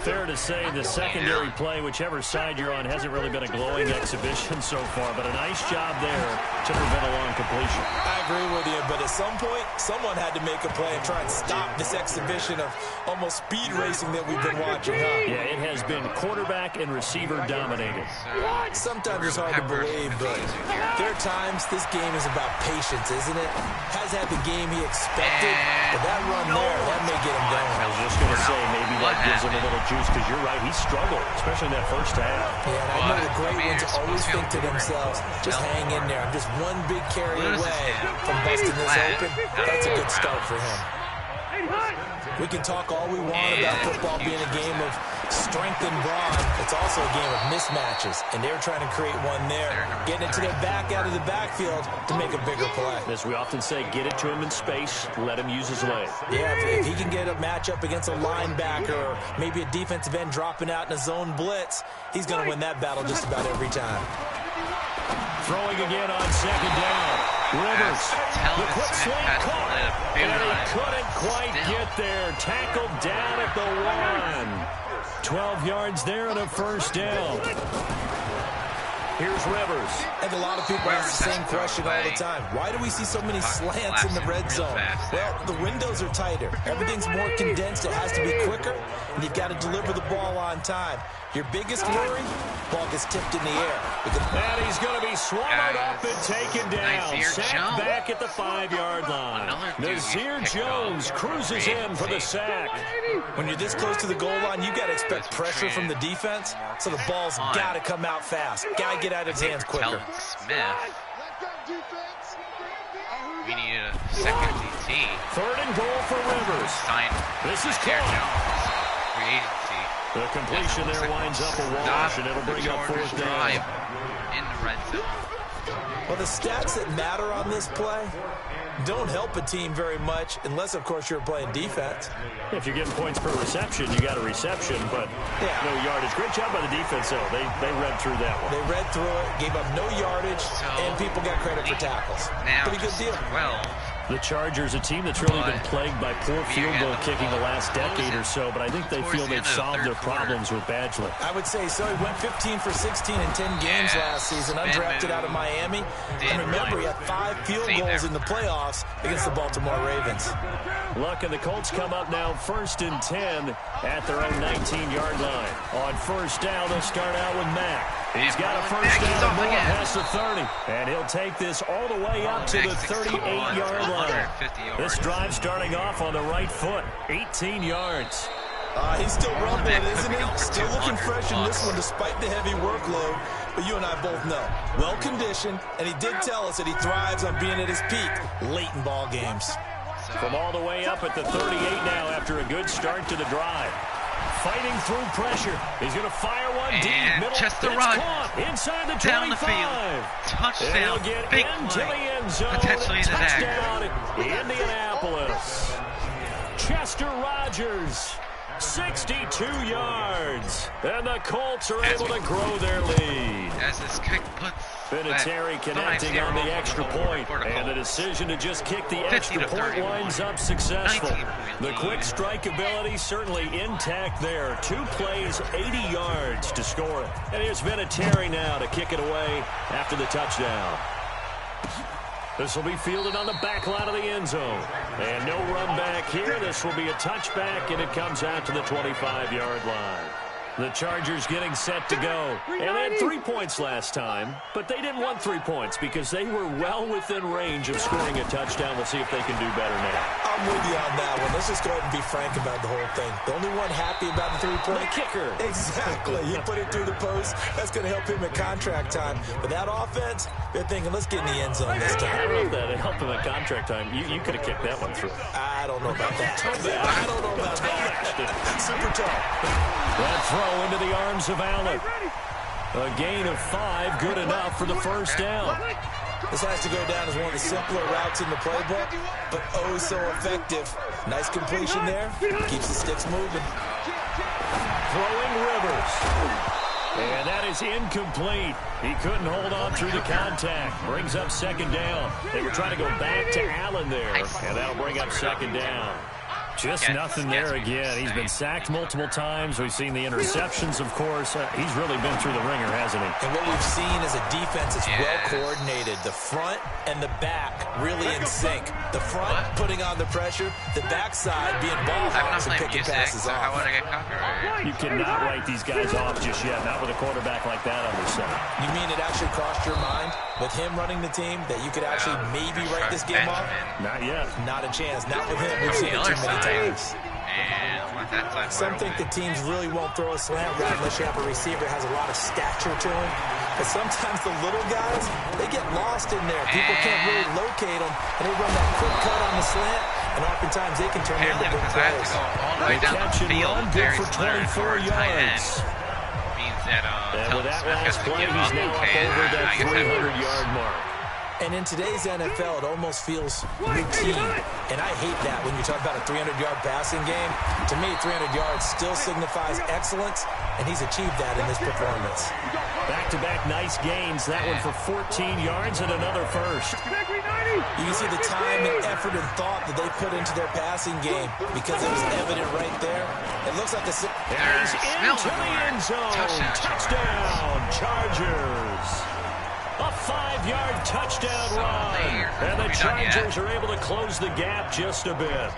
Fair to say the secondary play, whichever side you're on, hasn't really been a glowing exhibition so far, but a nice job there to prevent a long completion. I agree with you, but at some point, someone had to make a play and try and stop this exhibition of almost speed racing that we've been watching, huh? Yeah, it has been quarterback and receiver dominated. Sometimes it's hard to believe, but there are times this game is about patience, isn't it? Has had the game he expected, but that run there, that may get him going. I was just going to say, maybe that gives him a little juice, because you're right, he struggled, especially in that first half. Yeah, and I know the great ones always think to themselves, just hang in there. I'm just one big carry away from busting this open. That's a good start for him. We can talk all we want about football being a game of strength and brawn. It's also a game of mismatches, and they're trying to create one there, getting it to their back out of the backfield to make a bigger play. As we often say, get it to him in space, let him use his leg. Yeah, if he can get a matchup against a linebacker or maybe a defensive end dropping out in a zone blitz, he's going to win that battle just about every time. Throwing again on 2nd down. Rivers, the quick swing caught, and he couldn't quite get there. Tackled down at the 1. 12 yards there and a first down. Here's Rivers. And a lot of people ask the same question all the time. Why do we see so many slants in the red zone? Well, the windows are tighter. Everything's more condensed. It has to be quicker, and you've got to deliver the ball on time. Your biggest worry, ball gets tipped in the air. And he's going to be swallowed up and taken down. Sacked back at the 5-yard line. Nazir Jones cruises in for the sack. When you're this close to the goal line, you got to expect pressure from the defense, so the ball's got to come out fast. Got to get out of his hands quicker. Smith. We need a second DT. 3rd and goal for Rivers. This is caught. Free agency. The completion there winds up a wash, and it'll bring up 4th down. In the red zone. Well, the stats that matter on this play don't help a team very much unless, of course, you're playing defense. If you're getting points per reception, you got a reception, but no yardage. Great job by the defense, though. They read through that one. They read through it, gave up no yardage, and people got credit for tackles. Pretty good deal. The Chargers, a team that's really been plagued by poor field goal kicking the last decade or so, but I think they feel they've solved their problems with Badgley. I would say so. He went 15 for 16 in 10 games last season, undrafted out of Miami. And remember, he had 5 field goals in the playoffs against the Baltimore Ravens. Luck and the Colts come up now 1st and 10 at their own 19-yard line. On 1st down, they'll start out with Mack. He's got a 1st down more past the 30. And he'll take this all the way up to the 38-yard line. This drive starting off on the right foot. 18 yards. He's still rumbling, isn't he? Still looking fresh in this one despite the heavy workload. But you and I both know, well-conditioned, and he did tell us that he thrives on being at his peak late in ball games. From all the way up at the 38 now after a good start to the drive. Fighting through pressure. He's going to fire one deep. Middle. Just the run. Inside the 25. Down the field. Touchdown. Get big into play. the end zone. Potentially the touchdown, Indianapolis. Chester Rogers. 62 yards. And the Colts are able to grow their lead. As this kick puts Vinatieri connecting on the extra point, and the decision to just kick the extra point winds up successful. The quick strike ability certainly intact there. 2 plays, 80 yards to score it. And here's Vinatieri now to kick it away after the touchdown. This will be fielded on the back line of the end zone. And no run back here. This will be a touchback, and it comes out to the 25-yard line. The Chargers getting set to go. And they had 3 points last time, but they didn't want 3 points because they were well within range of scoring a touchdown. We'll see if they can do better now. I'm with you on that one. Let's just go ahead and be frank about the whole thing. The only one happy about the 3-point? The kicker. Exactly. He put it through the post. That's going to help him at contract time. But that offense, they're thinking, let's get in the end zone this time. I don't know if that helped him at contract time. You could have kicked that one through. I don't know about that. I don't know about that. Super tough. That throw into the arms of Allen. A gain of 5, good enough for the 1st down. This has to go down as one of the simpler routes in the playbook, but oh so effective. Nice completion there. Keeps the sticks moving. Throwing Rivers. And that is incomplete. He couldn't hold on through the contact. Brings up 2nd down. They were trying to go back to Allen there, and that'll bring up 2nd down. Just nothing there again. He's been sacked multiple times. We've seen the interceptions, of course. He's really been through the ringer, hasn't he? And what we've seen is a defense that's well coordinated. The front and the back really in sync. The front putting on the pressure, the backside being ball hawks and picking passes off. You cannot write these guys off just yet, not with a quarterback like that under center. You mean it actually crossed your mind with him running the team that you could actually maybe write this game off? Not yet. Not a chance. Not with him. We've seen it too many times. Some think the teams really won't throw a slant route unless you have a receiver that has a lot of stature to him. But sometimes the little guys, they get lost in there. People can't really locate them, and they run that quick cut on the slant, and oftentimes they can turn into big plays. They catch and run, good for 24 yards. And with that last play, he's now up over that 300-yard mark. And in today's NFL, it almost feels routine. And I hate that when you talk about a 300-yard passing game. To me, 300 yards still signifies excellence, and he's achieved that in this performance. Back-to-back nice gains. That one for 14 yards and another 1st. You can see the time and effort and thought that they put into their passing game because it was evident right there. It looks like a... He's into the end zone. Touchdown, Chargers. A 5-yard touchdown run. And the Chargers are able to close the gap just a bit.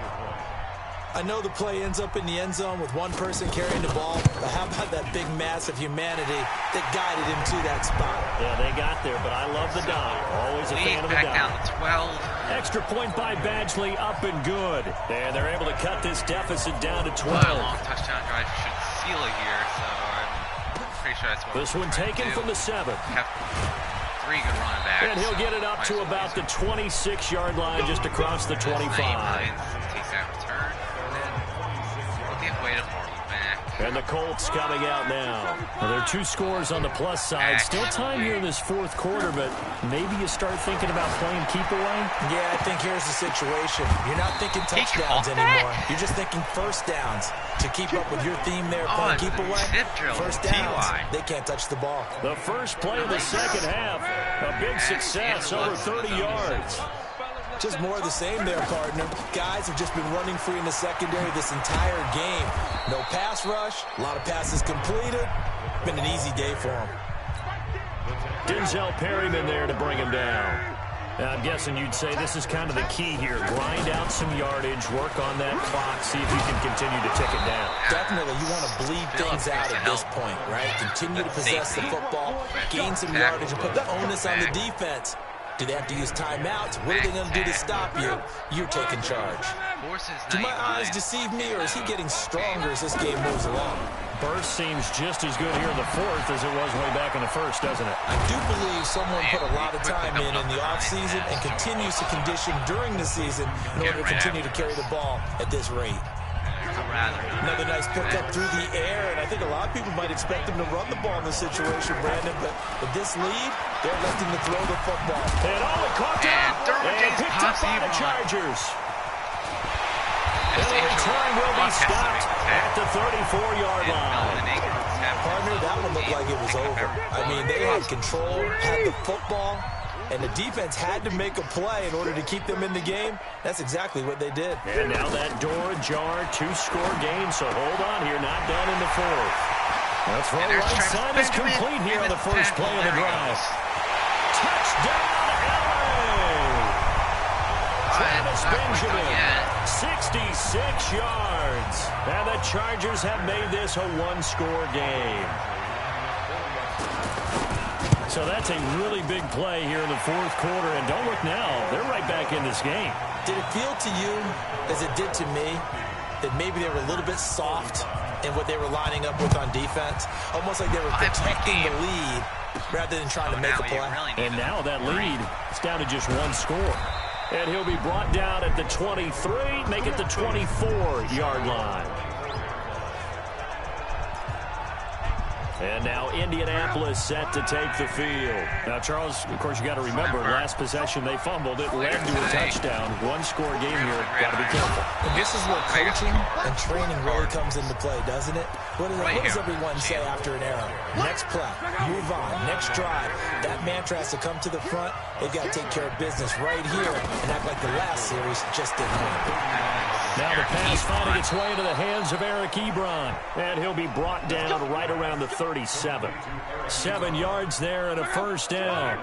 I know the play ends up in the end zone with one person carrying the ball, but how about that big mass of humanity that guided him to that spot? Yeah, they got there, but I love the dive. Always a fan of a back down dive. to 12. Extra point by Badgley, up and good. And they're able to cut this deficit down to 12. A long touchdown drive should seal it here, so I'm pretty sure that's what This one taken from the 7. Have 3 good running backs. And he'll get it up to about the 26-yard line, just across the 25. Takes that return, and then we'll give way to Marlon Mack. And the Colts coming out now. Well, there are 2 scores on the plus side. Still time here in this fourth quarter, but maybe you start thinking about playing keep away? Yeah, I think here's the situation. You're not thinking touchdowns anymore. You're just thinking first downs. To keep up with your theme there, playing keep away, first downs, they can't touch the ball. The first play of the second half, a big success, over 30 yards. Just more of the same there, partner. Guys have just been running free in the secondary this entire game. No pass rush, a lot of passes completed. Been an easy day for them. Denzel Perryman there to bring him down. Now, I'm guessing you'd say this is kind of the key here. Grind out some yardage, work on that clock, see if you can continue to tick it down. Definitely, you want to bleed things out at this point, right? Continue to possess the football, gain some yardage, and put the onus on the defense. Do they have to use timeouts? What are they going to do to stop you? You're taking charge. Do my eyes deceive me, or is he getting stronger as this game moves along? Burst seems just as good here in the fourth as it was way back in the first, doesn't it? I do believe someone put a lot of time in the offseason and continues to condition during the season in order to continue to carry the ball at this rate. Another nice pickup through the air, and I think a lot of people might expect him to run the ball in this situation, Brandon, but with this lead, they're electing to throw the football. And caught down and picked up by the Chargers. And the return will be stopped at the 34-yard line. Partner, that one looked like it was over. I mean, they had control, had the football, and the defense had to make a play in order to keep them in the game. That's exactly what they did. And now that door ajar, 2-score game, so hold on here, not done in the fourth. The throw right side is complete here on the first play of the drive. Touchdown, LA! Travis Benjamin, 66 yards. And the Chargers have made this a 1-score game. So that's a really big play here in the fourth quarter. And don't look now, they're right back in this game. Did it feel to you, as it did to me, that maybe they were a little bit soft in what they were lining up with on defense? Almost like they were protecting the lead rather than trying to make a play. And now that lead is down to just 1 score. And he'll be brought down at the 23, make it the 24-yard line. And now Indianapolis set to take the field. Now, Charles, of course, you got to remember, last possession they fumbled. It led to a touchdown. 1-score game here. Got to be careful. And this is where coaching and training really comes into play, doesn't it? What does everyone say after an error? Next play, move on, next drive. That mantra has to come to the front. They've got to take care of business right here and act like the last series just didn't happen. Now the pass finding its way into the hands of Eric Ebron. And he'll be brought down right around the 37. 7 yards there and a first down.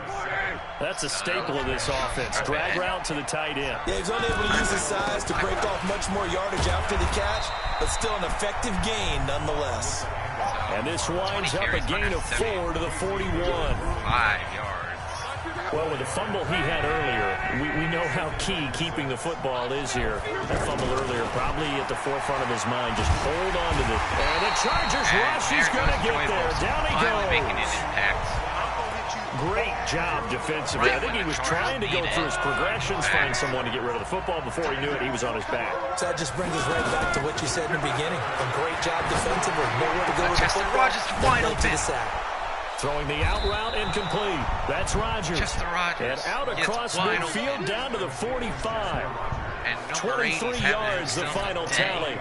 That's a staple of this offense. Drag route to the tight end. Yeah, he's only able to use his size to break off much more yardage after the catch, but still an effective gain nonetheless. And this winds up a gain of 4 to the 41. 5 yards. Well, with the fumble he had earlier, we know how key keeping the football is here. That fumble earlier probably at the forefront of his mind. Just hold on to this. And the Chargers rush is going to get there. Down he goes. Making an impact. Great job defensively. I think he was trying to go through his progressions, find someone to get rid of the football. Before he knew it, he was on his back. So that just brings us right back to what you said in the beginning. A great job defensively. Nowhere to go with the football. Wide open. To the sack. Throwing the out route and complete. That's Rodgers. And out across midfield down to the 45. And 23 yards, the final tally.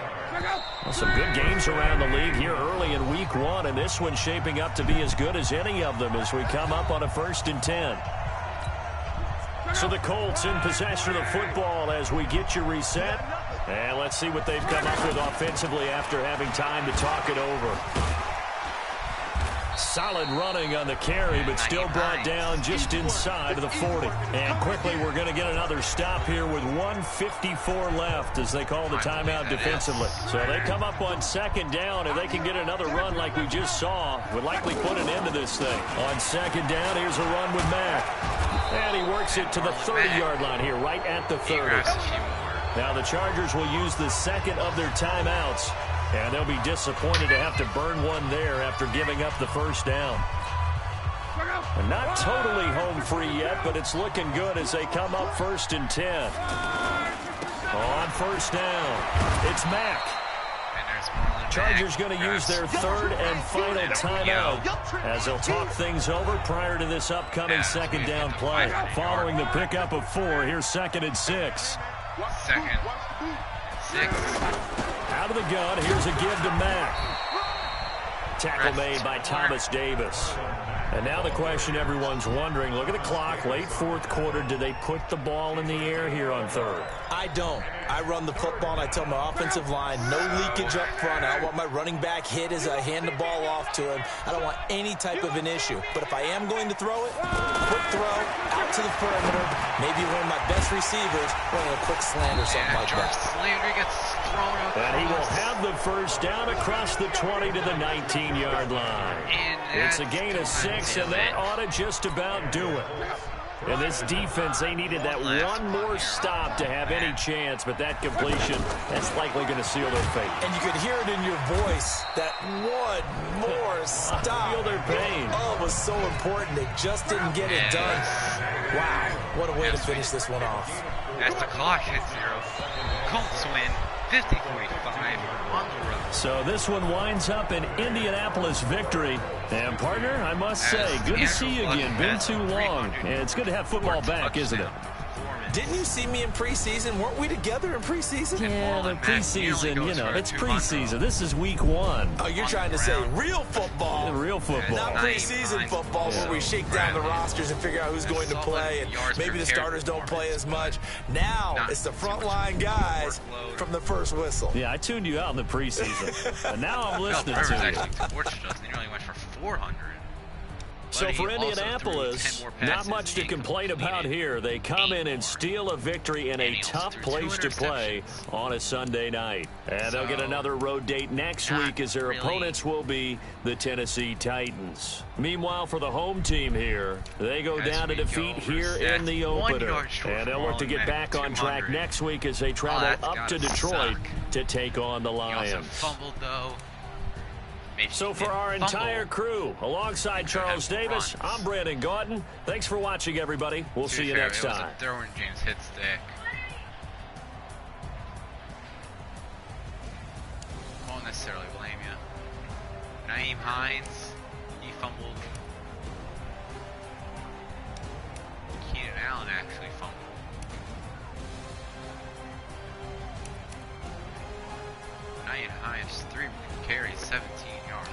Well, some good games around the league here early in week 1, and this one's shaping up to be as good as any of them as we come up on a 1st and 10. So the Colts in possession of the football as we get you reset. And let's see what they've come up with offensively after having time to talk it over. Solid running on the carry, but still brought down just inside of the 40. And quickly, we're going to get another stop here with 1:54 left as they call the timeout defensively. So they come up on second down. If they can get another run like we just saw, would likely put an end to this thing. On second down, here's a run with Mack. And he works it to the 30-yard line here, right at the 30. Now the Chargers will use the second of their timeouts. And they'll be disappointed to have to burn one there after giving up the first down. And not totally home free yet, but it's looking good as they come up 1st and 10. On first down, it's Mack. Chargers going to use their third and final timeout as they'll talk things over prior to this upcoming second down play. Following the pickup of 4, here's 2nd and 6. Second. 6. Out of the gun, here's a give to Mack. Tackle made by Thomas Davis. And now the question everyone's wondering, look at the clock, late 4th quarter, do they put the ball in the air here on 3rd? I don't. I run the football and I tell my offensive line, no leakage up front. I don't want my running back hit as I hand the ball off to him. I don't want any type of an issue. But if I am going to throw it, quick throw, out to the perimeter, maybe one of my best receivers running a quick slant or something like that. Landry gets thrown up. And he will have the first down across the 20 to the 19-yard line. It's a gain of 6, and that ought to just about do it. And this defense, they needed that one more stop to have any chance, but that completion, that's likely going to seal their fate. And you could hear it in your voice, that one more stop. Feel their pain. Oh, it was so important. They just didn't get it done. Wow, what a way to finish this one off. As the clock hits 0, Colts win 50-45 on the road. So this one winds up an Indianapolis victory. And partner, I must say, good to see you again. Been too long. And it's good to have football back, isn't it? Didn't you see me in preseason? Weren't we together in preseason? Yeah, the preseason, you know, it's preseason. This is week 1. Oh, you're trying to say real football. Real football. Not preseason football where we shake down the rosters and figure out who's going to play, and maybe the starters don't play as much. Now it's the frontline guys from the first whistle. Yeah, I tuned you out in the preseason. And now I'm listening to you. Actually torched us, and he only went for 400. So for Indianapolis, not much to complain about here. They come in and steal a victory in a tough place to play on a Sunday night. And they'll get another road date next week as their opponents will be the Tennessee Titans. Meanwhile, for the home team here, they go down to defeat here in the opener. And they'll look to get back on track next week as they travel up to Detroit to take on the Lions. He also fumbled, though. So for our entire crew, alongside Charles Davis, I'm Brandon Gaudin. Thanks for watching, everybody. We'll see you next time. Derwin James hit stick. Won't necessarily blame you. Nyheim Hines, he fumbled. Keenan Allen actually fumbled. Nyheim Hines, 3 carries, 17 yards.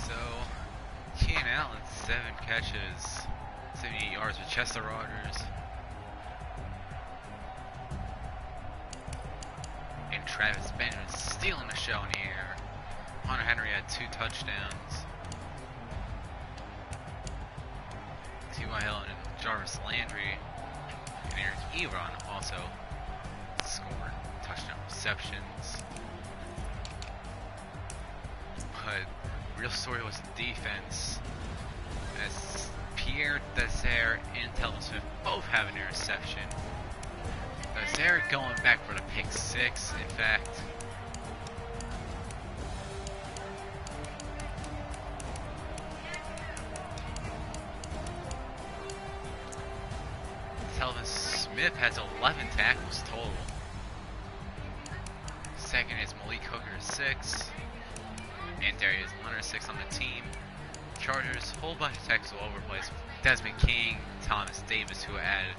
So, Keenan Allen, 7 catches, 78 yards with Chester Rogers. And Travis Benjamin stealing the show in the air. Hunter Henry had 2 touchdowns. T.Y. Hill and Jarvis Landry and Eric Ebron also scored touchdown receptions. But real story was the defense, as Pierre Desir and Telvin Smith both have an interception. Desir going back for the pick 6, in fact. Telvin Smith has 11 tackles total. Second is Malik Hooker, 6. And Darius Leonard, 6 on the team. Chargers, whole bunch of tackles all over the place. Desmond King, Thomas Davis, who added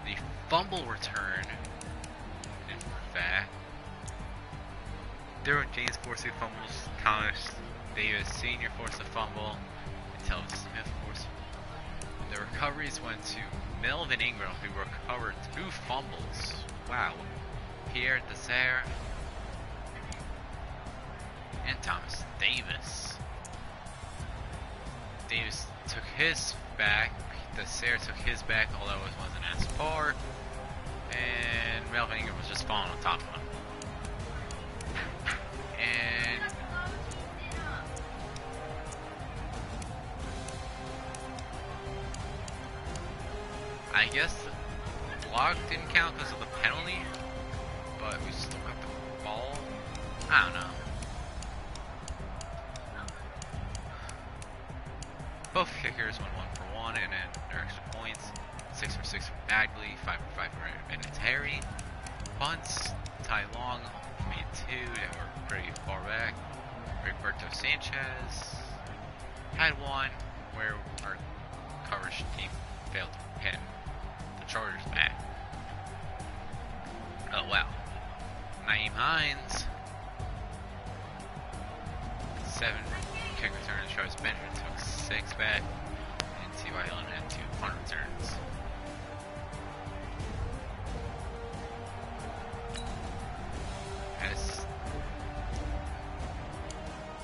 the fumble return. In fact, Derwin James forced 2 fumbles. Thomas Davis Sr. forced a fumble. And Telvin Smith forced. The recoveries went to Melvin Ingram, who recovered 2 fumbles. Wow. Pierre Desir Thomas Davis. Davis took his back. The Sayre took his back, although it wasn't as far. And Melvin Ingram was just falling on top of him. And I guess the block didn't count because of the penalty, but we still got the ball. I don't know. Both kickers went 1 for 1 and then their extra points. 6 for 6 for Bagley, 5 for 5 for Vinatieri. Bunts, Ty Long made 2 that were pretty far back. Roberto Sanchez had 1 where our coverage team failed to pin the Chargers back. Oh wow. Naeem Hines, 7 kick returns. Travis Benjamin took 6 back, and T.Y. Hilton had 2 punt returns.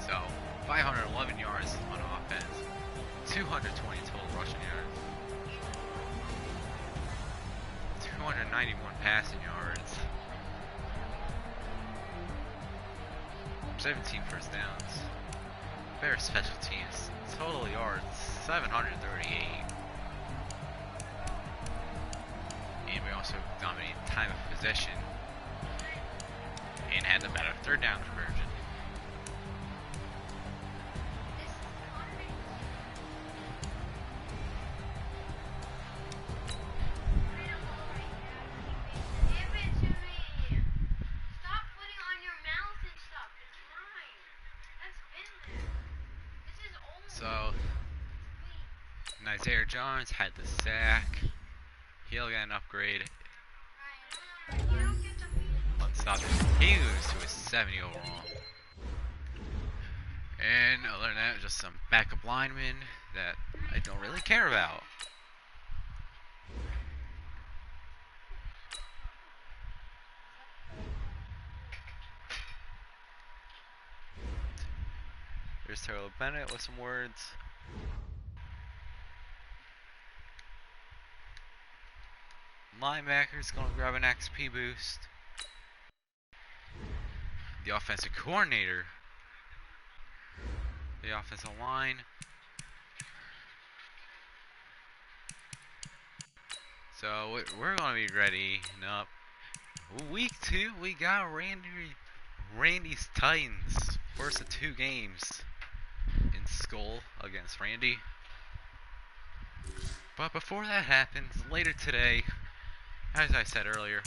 So 511 yards on offense, 220 total rushing yards, 291 passing yards, 17 first downs. Bear special teams, total yards 738. And we also dominated time of possession and had the better third down conversion. So, Isaiah Jones had the sack. He'll get an upgrade. Let's stop it. He moves to a 70 overall. And other than that, just some backup linemen that I don't really care about. There's Taylor Bennett with some words. Linebacker's gonna grab an XP boost. The offensive coordinator. The offensive line. So we're gonna be ready up. Week 2, we got Randy's Titans. First of 2 games in SKOL against Randy. But before that happens, later today, as I said earlier,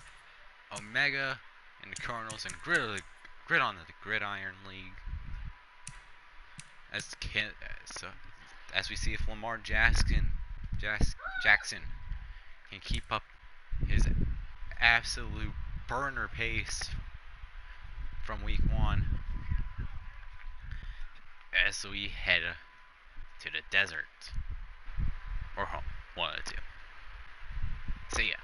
Omega and the Cardinals and Grid on the Gridiron League. As we see if Lamar Jackson can keep up his absolute burner pace from week 1 as we head to the desert or home, one of the two. See ya.